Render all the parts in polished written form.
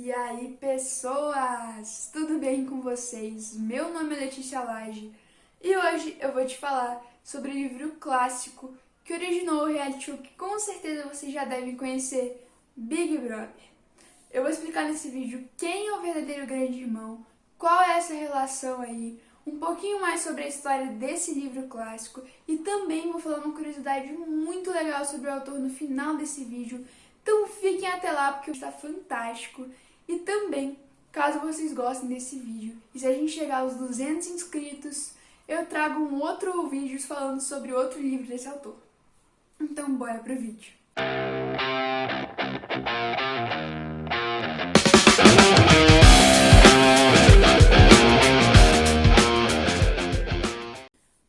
E aí, pessoas, tudo bem com vocês? Meu nome é Letícia Lage e hoje eu vou te falar sobre o livro clássico que originou o reality show que com certeza vocês já devem conhecer, Big Brother. Eu vou explicar nesse vídeo quem é o verdadeiro grande irmão, qual é essa relação aí, um pouquinho mais sobre a história desse livro clássico e também vou falar uma curiosidade muito legal sobre o autor no final desse vídeo. Então fiquem até lá porque está fantástico. E também, caso vocês gostem desse vídeo, e se a gente chegar aos 200 inscritos, eu trago um outro vídeo falando sobre outro livro desse autor. Então bora pro vídeo.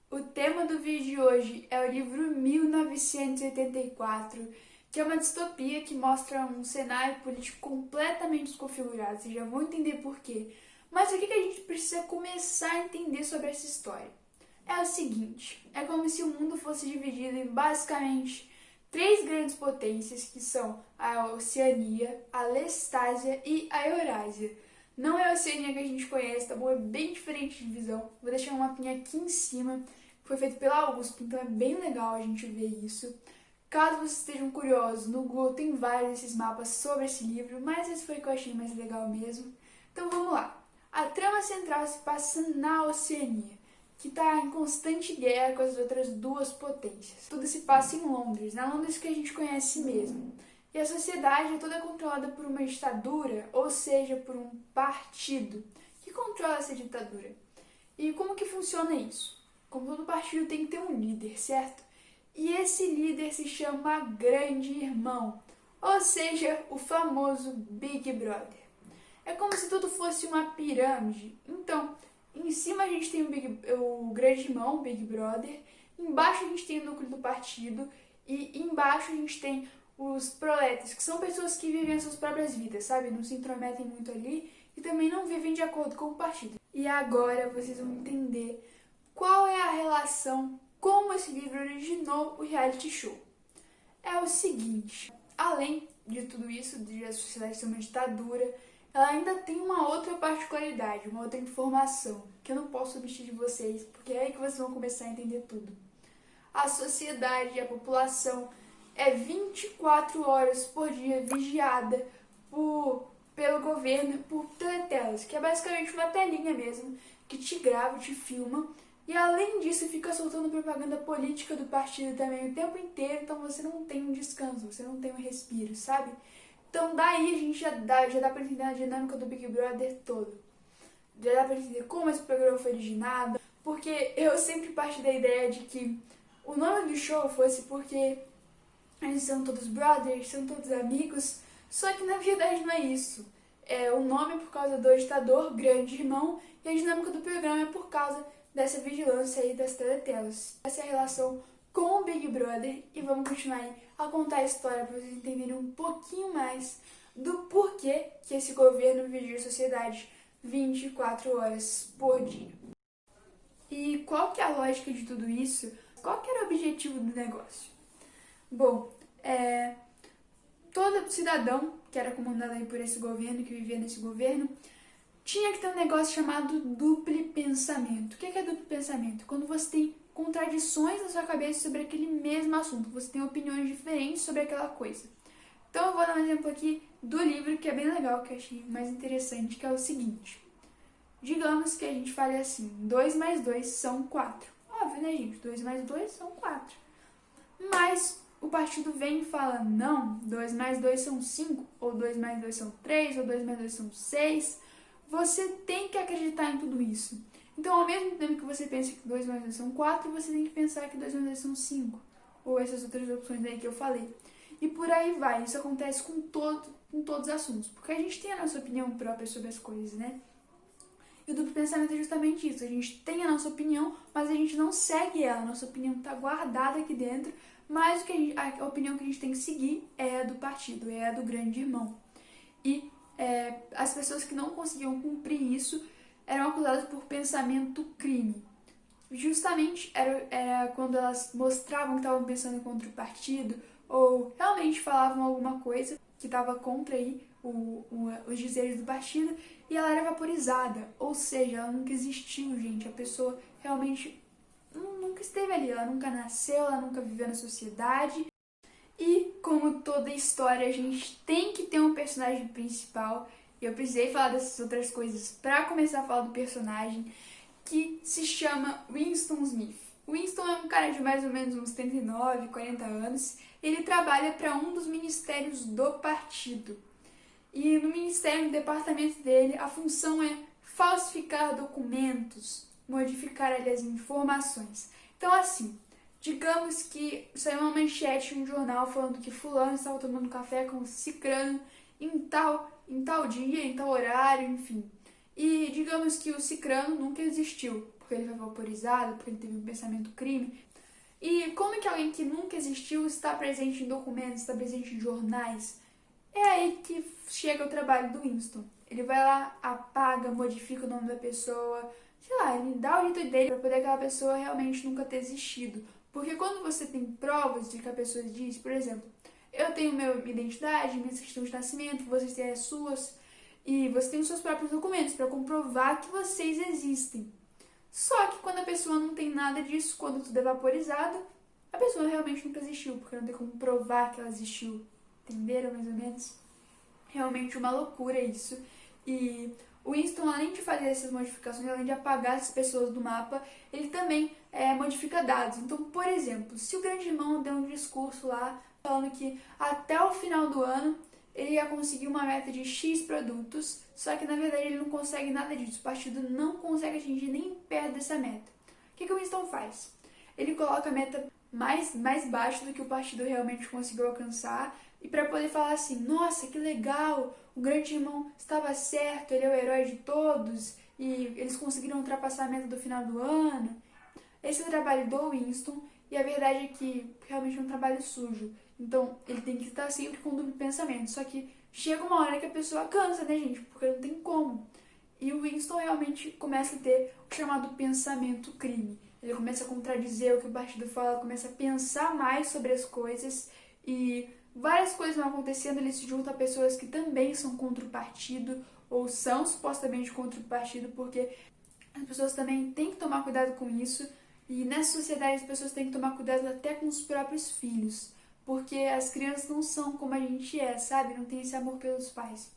O tema do vídeo de hoje é o livro 1984, que é uma distopia que mostra um cenário político completamente desconfigurado. Vocês já vão entender por quê. Mas o que a gente precisa começar a entender sobre essa história? É o seguinte, é como se o mundo fosse dividido em basicamente três grandes potências, que são a Oceania, a Lestásia e a Eurásia. Não é a Oceania que a gente conhece, tá bom? É bem diferente de visão. Vou deixar um mapinha aqui em cima. Foi feito pela Augusto, então é bem legal a gente ver isso. Caso vocês estejam curiosos, no Google tem vários desses mapas sobre esse livro, mas esse foi o que eu achei mais legal mesmo. Então vamos lá. A trama central se passa na Oceania, que está em constante guerra com as outras duas potências. Tudo se passa em Londres, na Londres que a gente conhece mesmo. E a sociedade é toda controlada por uma ditadura, ou seja, por um partido que controla essa ditadura. E como que funciona isso? Como todo partido tem que ter um líder, certo? E esse líder se chama Grande Irmão, ou seja, o famoso Big Brother. É como se tudo fosse uma pirâmide. Então, em cima a gente tem o Grande Irmão, o Big Brother, embaixo a gente tem o núcleo do partido e embaixo a gente tem os proletas, que são pessoas que vivem as suas próprias vidas, sabe? Não se intrometem muito ali e também não vivem de acordo com o partido. E agora vocês vão entender qual é a relação, como esse livro originou o reality show. É o seguinte, além de tudo isso, de a sociedade ser uma ditadura, ela ainda tem uma outra particularidade, uma outra informação, que eu não posso omitir de vocês, porque é aí que vocês vão começar a entender tudo. A sociedade, a população, é 24 horas por dia vigiada pelo governo, por teletelas, que é basicamente uma telinha mesmo, que te grava, te filma, e além disso fica soltando propaganda política do partido também o tempo inteiro, então você não tem um descanso, você não tem um respiro, sabe? Então daí a gente já dá pra entender a dinâmica do Big Brother todo. Já dá pra entender como esse programa foi originado, porque eu sempre parti da ideia de que o nome do show fosse porque eles são todos brothers, são todos amigos, só que na verdade não é isso. O nome é por causa do ditador, Grande Irmão, e a dinâmica do programa é por causa dessa vigilância aí das teletelas. Essa é a relação com o Big Brother e vamos continuar aí a contar a história para vocês entenderem um pouquinho mais do porquê que esse governo vigia a sociedade 24 horas por dia. E qual que é a lógica de tudo isso? Qual que era o objetivo do negócio? Bom, todo cidadão que era comandado aí por esse governo, que vivia nesse governo, tinha que ter um negócio chamado duplo pensamento. O que é duplo pensamento? Quando você tem contradições na sua cabeça sobre aquele mesmo assunto, você tem opiniões diferentes sobre aquela coisa. Então eu vou dar um exemplo aqui do livro que é bem legal, que eu achei mais interessante, que é o seguinte. Digamos que a gente fale assim, 2 mais 2 são 4. Óbvio, né, gente? 2 mais 2 são 4. Mas o partido vem e fala, não, 2 mais 2 são 5, ou 2 mais 2 são 3, ou 2 mais 2 são 6. Você tem que acreditar em tudo isso. Então, ao mesmo tempo que você pensa que 2 mais 2 são 4, você tem que pensar que 2 mais 2 são 5. Ou essas outras opções aí que eu falei. E por aí vai. Isso acontece com todos os assuntos. Porque a gente tem a nossa opinião própria sobre as coisas, né? E o duplo pensamento é justamente isso. A gente tem a nossa opinião, mas a gente não segue ela. A nossa opinião está guardada aqui dentro. Mas a opinião que a gente tem que seguir é a do partido, é a do grande irmão. E as pessoas que não conseguiam cumprir isso eram acusadas por pensamento crime. Justamente era quando elas mostravam que estavam pensando contra o partido ou realmente falavam alguma coisa que estava contra aí os dizeres do partido e ela era vaporizada, ou seja, ela nunca existiu, gente. A pessoa realmente nunca esteve ali, ela nunca nasceu, ela nunca viveu na sociedade. E como toda história, a gente tem que ter um personagem principal. E eu precisei falar dessas outras coisas para começar a falar do personagem, que se chama Winston Smith. Winston é um cara de mais ou menos uns 39, 40 anos. Ele trabalha para um dos ministérios do partido. E no ministério, no departamento dele, a função é falsificar documentos, modificar ali as informações. Então, assim, digamos que saiu uma manchete em um jornal falando que fulano estava tomando café com cicrano em tal dia, em tal horário, enfim. E digamos que o cicrano nunca existiu, porque ele foi vaporizado, porque ele teve um pensamento crime. E como é que alguém que nunca existiu está presente em documentos, está presente em jornais? É aí que chega o trabalho do Winston. Ele vai lá, apaga, modifica o nome da pessoa, sei lá, ele dá o jeito dele para poder aquela pessoa realmente nunca ter existido. Porque quando você tem provas de que a pessoa diz, por exemplo, eu tenho minha identidade, minha certidão de nascimento, vocês têm as suas, e você tem os seus próprios documentos para comprovar que vocês existem. Só que quando a pessoa não tem nada disso, quando tudo é vaporizado, a pessoa realmente nunca existiu, porque não tem como provar que ela existiu. Entenderam mais ou menos? Realmente uma loucura isso. E o Winston, além de fazer essas modificações, além de apagar as pessoas do mapa, ele também modifica dados. Então, por exemplo, se o grande irmão deu um discurso lá falando que até o final do ano ele ia conseguir uma meta de X produtos, só que na verdade ele não consegue nada disso. O partido não consegue atingir nem perto dessa meta. O que o Winston faz? Ele coloca a meta mais baixo do que o partido realmente conseguiu alcançar, e para poder falar assim, nossa, que legal, o grande irmão estava certo, ele é o herói de todos, e eles conseguiram ultrapassar a meta do final do ano. Esse é o trabalho do Winston, e a verdade é que realmente é um trabalho sujo. Então, ele tem que estar sempre com duplo pensamento. Só que chega uma hora que a pessoa cansa, né, gente? Porque não tem como. E o Winston realmente começa a ter o chamado pensamento crime. Ele começa a contradizer o que o partido fala, começa a pensar mais sobre as coisas e várias coisas vão acontecendo. Ele se junta a pessoas que também são contra o partido ou são supostamente contra o partido, porque as pessoas também têm que tomar cuidado com isso. E nessa sociedade as pessoas têm que tomar cuidado até com os próprios filhos, porque as crianças não são como a gente é, sabe? Não tem esse amor pelos pais.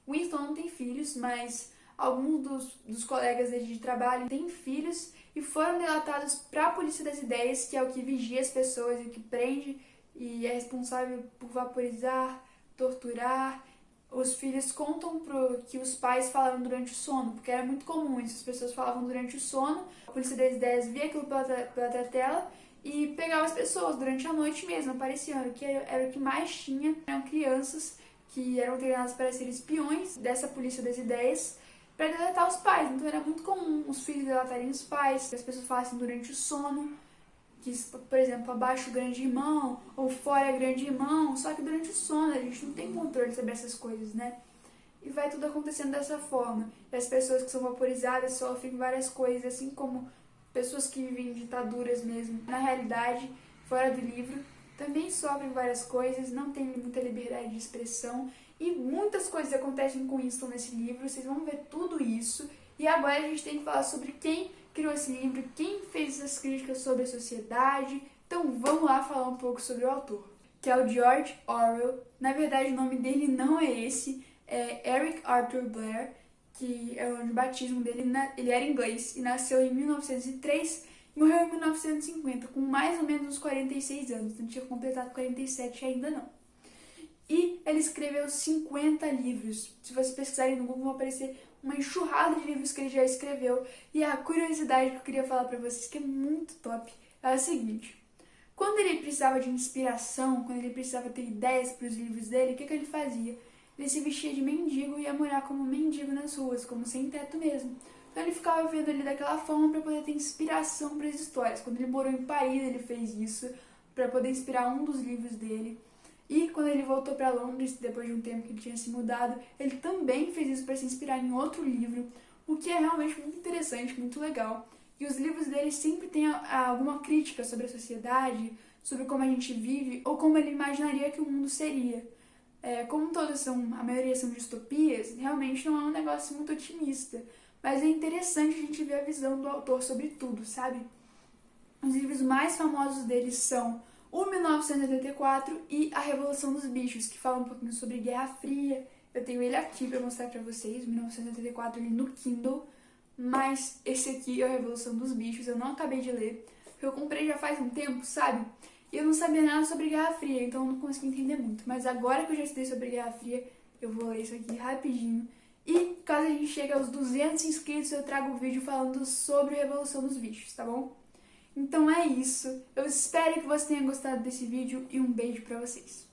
Winston não tem filhos, mas alguns dos colegas dele de trabalho têm filhos e foram delatados para a Polícia das Ideias, que é o que vigia as pessoas e o que prende e é responsável por vaporizar, torturar. Os filhos contam que os pais falaram durante o sono, porque era muito comum isso, as pessoas falavam durante o sono, a Polícia das Ideias via aquilo pela tela e pegava as pessoas durante a noite mesmo, apareciam, era o que mais tinha, eram crianças que eram treinadas para ser espiões dessa Polícia das Ideias para delatar os pais. Então era muito comum os filhos delatarem os pais, que as pessoas falassem durante o sono, que, por exemplo, abaixo o grande irmão ou fora o grande irmão, só que durante o sono a gente não tem controle sobre essas coisas, né? E vai tudo acontecendo dessa forma. E as pessoas que são vaporizadas sofrem várias coisas, assim como pessoas que vivem em ditaduras mesmo. Na realidade, fora do livro, também sofrem várias coisas, não tem muita liberdade de expressão e muitas coisas acontecem com Winston nesse livro, vocês vão ver tudo isso. E agora a gente tem que falar sobre quem criou esse livro, quem fez essas críticas sobre a sociedade. Então vamos lá falar um pouco sobre o autor, que é o George Orwell. Na verdade o nome dele não é esse, é Eric Arthur Blair, que é o nome de batismo dele. Ele era inglês e nasceu em 1903 e morreu em 1950, com mais ou menos uns 46 anos, não tinha completado 47 ainda não. E ele escreveu 50 livros. Se vocês pesquisarem no Google, vão aparecer uma enxurrada de livros que ele já escreveu. E a curiosidade que eu queria falar pra vocês, que é muito top, é a seguinte. Quando ele precisava de inspiração, quando ele precisava ter ideias para os livros dele, o que ele fazia? Ele se vestia de mendigo e ia morar como mendigo nas ruas, como sem teto mesmo. Então ele ficava vendo ali daquela forma para poder ter inspiração para as histórias. Quando ele morou em Paris, ele fez isso para poder inspirar um dos livros dele. E quando ele voltou para Londres, depois de um tempo que ele tinha se mudado, ele também fez isso para se inspirar em outro livro, o que é realmente muito interessante, muito legal. E os livros dele sempre têm alguma crítica sobre a sociedade, sobre como a gente vive, ou como ele imaginaria que o mundo seria. Como todas são, a maioria são distopias, realmente não é um negócio muito otimista. Mas é interessante a gente ver a visão do autor sobre tudo, sabe? Os livros mais famosos deles são o 1984 e A Revolução dos Bichos, que falam um pouquinho sobre Guerra Fria. Eu tenho ele aqui para mostrar para vocês, 1984, ele no Kindle. Mas esse aqui é A Revolução dos Bichos, eu não acabei de ler, porque eu comprei já faz um tempo, sabe? E eu não sabia nada sobre Guerra Fria, então eu não consegui entender muito. Mas agora que eu já estudei sobre Guerra Fria, eu vou ler isso aqui rapidinho. E caso a gente chegue aos 200 inscritos, eu trago um vídeo falando sobre a Revolução dos Bichos, tá bom? Então é isso. Eu espero que você tenha gostado desse vídeo e um beijo pra vocês.